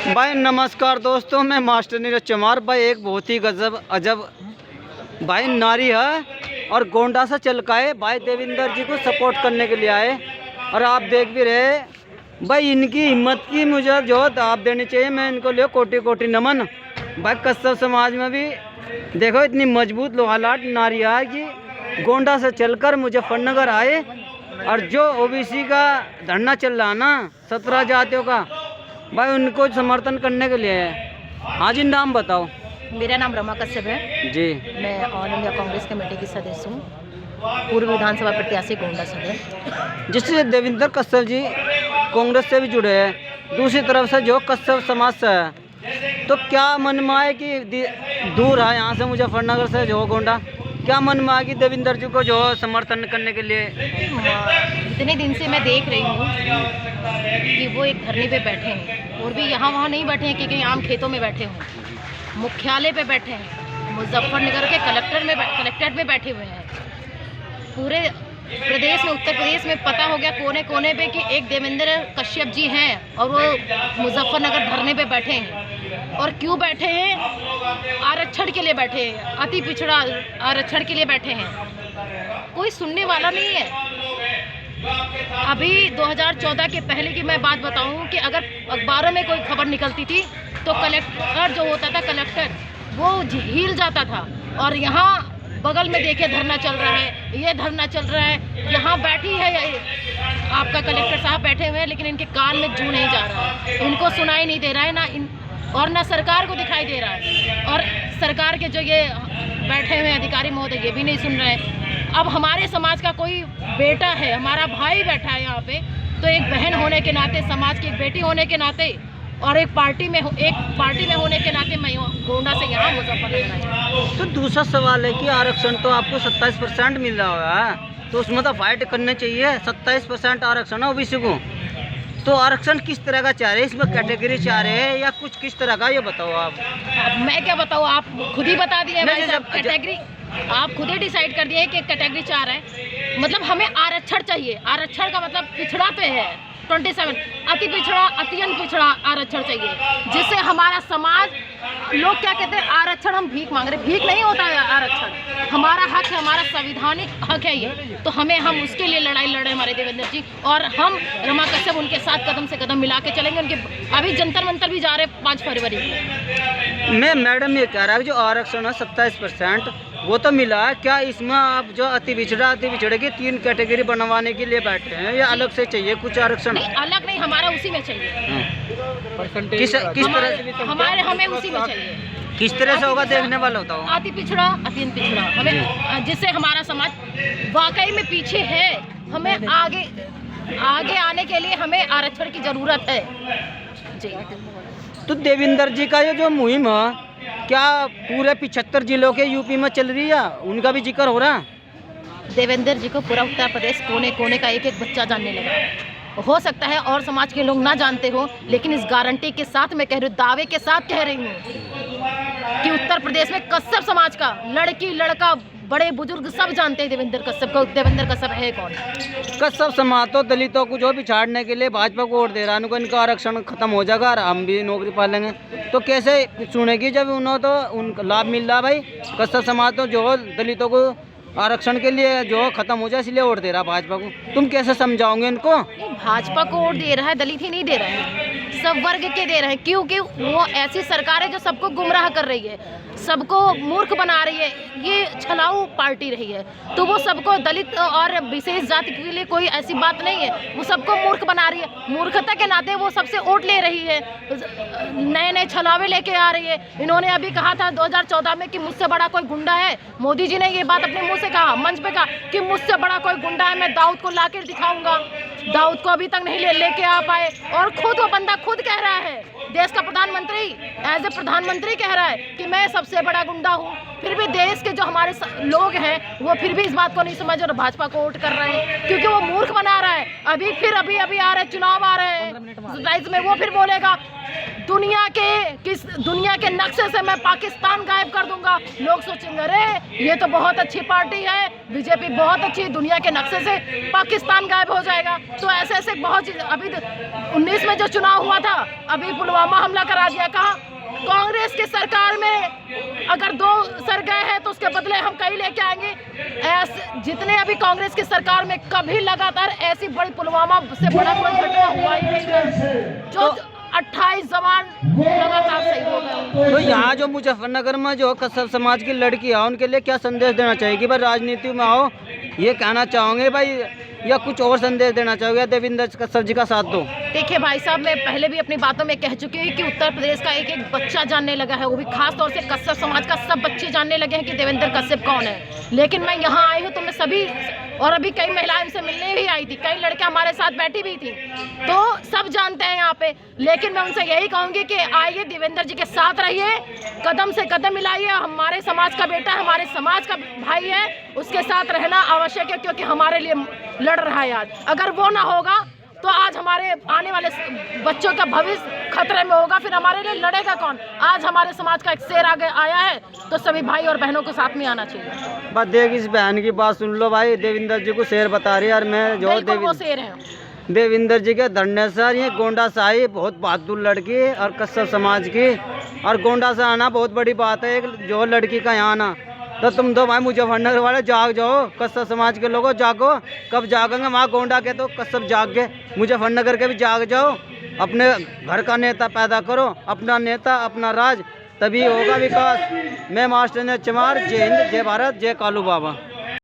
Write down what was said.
भाई नमस्कार दोस्तों, मैं मास्टर नीरज चमार। भाई एक बहुत ही गजब अजब भाई नारी है और गोंडा से चल का है भाई देविंदर जी को सपोर्ट करने के लिए आए। और आप देख भी रहे भाई इनकी हिम्मत की मुझे जो दाब देनी चाहिए। मैं इनको लिए कोटि कोटि नमन। भाई कस्बा समाज में भी देखो इतनी मजबूत लोहालाट नारी है कि गोंडा से चलकर मुजफ्फरनगर आए। और जो ओबीसी का धरना चल रहा ना 17 जातियों का, भाई उनको समर्थन करने के लिए है। हाँ जी, नाम बताओ। मेरा नाम रमा कश्यप है जी। मैं ऑल इंडिया कांग्रेस कमेटी की सदस्य हूँ, पूर्व विधानसभा प्रत्याशी गोंडा सदर। जिससे देविंदर कश्यप जी कांग्रेस से भी जुड़े हैं, दूसरी तरफ से जो कश्यप समाज से है, तो क्या मन में है कि दूर है यहाँ से मुजफ्फरनगर से जो गोंडा, क्या मन में है कि देविंदर जी को जो समर्थन करने के लिए? इतने दिन से मैं देख रही हूँ कि वो एक धरने पे बैठे हैं और भी यहाँ वहाँ नहीं बैठे हैं कि कहीं आम खेतों में बैठे हों, मुख्यालय पे बैठे हैं, मुजफ्फरनगर के कलेक्ट्रेट में बैठे हुए हैं। पूरे प्रदेश में, उत्तर प्रदेश में पता हो गया कोने कोने पे कि एक देवेंद्र कश्यप जी हैं और वो मुजफ्फरनगर धरने पे बैठे हैं। और क्यों बैठे हैं? आरक्षण के लिए बैठे हैं, अति पिछड़ा आरक्षण के लिए बैठे हैं। कोई सुनने वाला नहीं है। अभी 2014 के पहले की मैं बात बताऊं कि अगर अखबारों में कोई खबर निकलती थी तो कलेक्टर जो होता था, कलेक्टर वो हिल जाता था। और यहाँ बगल में देखिए धरना चल रहा है, ये धरना चल रहा है, यहाँ बैठी है आपका कलेक्टर साहब बैठे हुए हैं, लेकिन इनके कान में जू नहीं जा रहा है, इनको सुनाई नहीं दे रहा है और ना सरकार को दिखाई दे रहा है। और सरकार के जो ये बैठे हुए अधिकारी महोदय ये भी नहीं सुन रहे हैं। अब हमारे समाज का कोई बेटा है, हमारा भाई बैठा है यहाँ पे, तो एक बहन होने के नाते, समाज की एक बेटी होने के नाते और एक पार्टी में होने के नाते मैं गोंडा से यहाँ मुजफ्फरनगर आई। तो दूसरा सवाल है कि आरक्षण तो आपको 27% मिल रहा है, तो उसमें तो फाइट करने चाहिए। 27% आरक्षण है ओबीसी को, तो आरक्षण किस तरह का चाह रहे हैं? इसमें कैटेगरी चाह रहे हैं या कुछ किस तरह का, ये बताओ आप। मैं क्या बताऊँ, आप खुद ही बता दिए भाई साहब। कैटेगरी आप खुद ही डिसाइड कर दिए कि कैटेगरी चाह रहे हैं। मतलब हमें आरक्षण चाहिए। आरक्षण का मतलब पिछड़ा पे है 27, अति पिछड़ा, अत्यंत पिछड़ा आरक्षण चाहिए, जिससे हमारा समाज, लोग क्या कहते हैं आरक्षण हम भीख मांग रहे। भीख नहीं होता है आरक्षण, हमारा हक है, हमारा संविधानिक हक है ये। तो हम उसके लिए लड़ाई लड़ रहे हैं हमारे देवेंद्र जी, और हम रमा कश्यप उनके साथ कदम से कदम मिला के चलेंगे। उनके अभी जंतर मंतर भी जा रहे हैं 5 फरवरी को। मैं मैडम ये कह रहा है जो आरक्षण है 27% वो तो मिला है, क्या इसमें आप जो अति पिछड़े की 3 कैटेगरी बनवाने के लिए बैठे हैं या अलग से चाहिए कुछ आरक्षण? नहीं, अलग नहीं, हमारा उसी में चाहिए। किस तरह हमें उसी में चाहिए। किस तरह से होगा देखने वाला होता हो? अति पिछड़ा, अत्यंत पिछड़ा, हमें, जिससे हमारा समाज वाकई में पीछे है। हमें आगे आने के लिए हमें आरक्षण की जरूरत है जी। तो देविंदर जी का ये जो मुहिम है क्या पूरे 75 जिलों के यूपी में चल रही है? उनका भी जिक्र हो रहा है? देवेंद्र जी को पूरा उत्तर प्रदेश कोने कोने का एक एक बच्चा जानने लगा। हो सकता है और समाज के लोग ना जानते हो, लेकिन इस गारंटी के साथ मैं कह रही हूँ, दावे के साथ कह रही हूँ कि उत्तर प्रदेश में कश्यप समाज का लड़की लड़का बड़े बुजुर्ग सब जानते हैं देवेंद्र कश्यप को। देवेंद्र कश्यप है कौन? कश्यप समाज तो दलितों को जो पिछाड़ने के लिए भाजपा को वोट दे रहा है, उनको इनका आरक्षण खत्म हो जाएगा और हम भी नौकरी पालेंगे, तो कैसे सुनेगी जब उन्होंने तो उनका लाभ मिल रहा। भाई कश्यप समाज तो जो दलितों को आरक्षण के लिए जो खत्म हो जाए इसलिए वोट दे रहा भाजपा को, तुम कैसे समझाओगे इनको? भाजपा को वोट दे रहा है, दलित ही नहीं दे रहे हैं, सब वर्ग के दे रहे हैं, क्योंकि वो ऐसी सरकार है जो सबको गुमराह कर रही है, सबको मूर्ख बना रही है। ये छलाऊ पार्टी रही है, तो वो सबको, दलित और विशेष जाति के लिए कोई ऐसी बात नहीं है, वो सबको मूर्ख बना रही है। मूर्खता के नाते वो सबसे वोट ले रही है, नए नए छलावे लेके आ रही है। इन्होंने अभी कहा था 2014 में कि मुझसे बड़ा कोई गुंडा है। मोदी जी ने ये बात अपने मुंह से कहा, मंच पे कहा कि मुझसे बड़ा कोई गुंडा है, मैं दाऊद को ला कर दिखाऊंगा। दाऊद को अभी तक नहीं लेके आ पाए, और खुद वो बंदा खुद कह रहा है, देश का प्रधानमंत्री एज ए प्रधानमंत्री कह रहा है कि मैं सबसे बड़ा गुंडा हूँ। फिर भी देश के जो हमारे लोग हैं वो फिर भी इस बात को नहीं समझ और भाजपा को वोट कर रहे हैं, क्योंकि वो मूर्ख बना रहा है। अभी आ रहे चुनाव आ रहे हैं 27 में, वो फिर बोलेगा दुनिया के नक्शे से मैं पाकिस्तान गायब कर दूंगा। लोग सोचेंगे अरे ये तो बहुत अच्छी पार्टी है, बीजेपी बहुत अच्छी, दुनिया के नक्शे से पाकिस्तान गायब हो जाएगा। तो ऐसे ऐसे बहुत चीज, अभी 19 में जो चुनाव हुआ था, अभी पुलवामा हमला करा दिया। कहा कांग्रेस की सरकार में अगर 2 सर गए हैं तो उसके बदले हम कई लेके आएंगे। जितने अभी कांग्रेस की सरकार में कभी लगातार ऐसी बड़ी पुलवामा से बड़ा कोई घटना हुआ ही नहीं है। जो 28 जवान लगातार शहीद हो गए। तो यहाँ जो मुजफ्फरनगर में जो कस्सब समाज की लड़की है उनके लिए क्या संदेश देना चाहिए कि भाई राजनीति में आओ, ये कहना चाहोगे भाई, या कुछ और संदेश देना चाहोगे? देविंदर कस्सब जी का साथ दो। देखिए भाई साहब, मैं पहले भी अपनी बातों में कह चुकी हूँ कि उत्तर प्रदेश का एक एक बच्चा जानने लगा है, वो भी खास तौर से कस्सब समाज का सब बच्चे जानने लगे हैं कि देवेंद्र कश्यप कौन है। लेकिन मैं यहाँ आई हूँ तो मैं सभी, और अभी कई महिलाएं से मिलने भी आई थी, कई लड़कियां हमारे साथ बैठी भी थी, तो सब जानते हैं यहाँ पे। लेकिन मैं उनसे यही कहूँगी कि आइए देवेंद्र जी के साथ रहिए, कदम से कदम मिलाइए। हमारे समाज का बेटा, हमारे समाज का भाई है, उसके साथ रहना आवश्यक है, क्योंकि हमारे लिए लड़ रहा है आज। अगर वो ना होगा तो आज हमारे आने वाले बच्चों का भविष्य खतरे में होगा, फिर हमारे लिए लड़ेगा कौन? आज हमारे समाज का एक शेर आगे आया है, तो सभी भाई और बहनों को साथ में आना चाहिए। बस देख, इस बहन की बात सुन लो भाई, देविंदर जी को शेर बता रही है। और मैं जो वो शेर है देविंदर जी के धरने सर, ये गोंडा शाही बहुत बहादुर लड़की है और कस्सब समाज की, और गोंडा से आना बहुत बड़ी बात है, एक जो लड़की का यहाँ आना। तो तुम दो भाई मुजफ्फरनगर वाले जाग जाओ, कस्सब समाज के लोगों जागो। कब जागेंगे? वहाँ गोंडा के तो कस्सब जाग गए, मुजफ्फरनगर के भी जाग जाओ। अपने घर का नेता पैदा करो, अपना नेता, अपना राज, तभी होगा विकास। मैं मास्टर ने चमार, जय हिंद, जय भारत, जय कालू बाबा।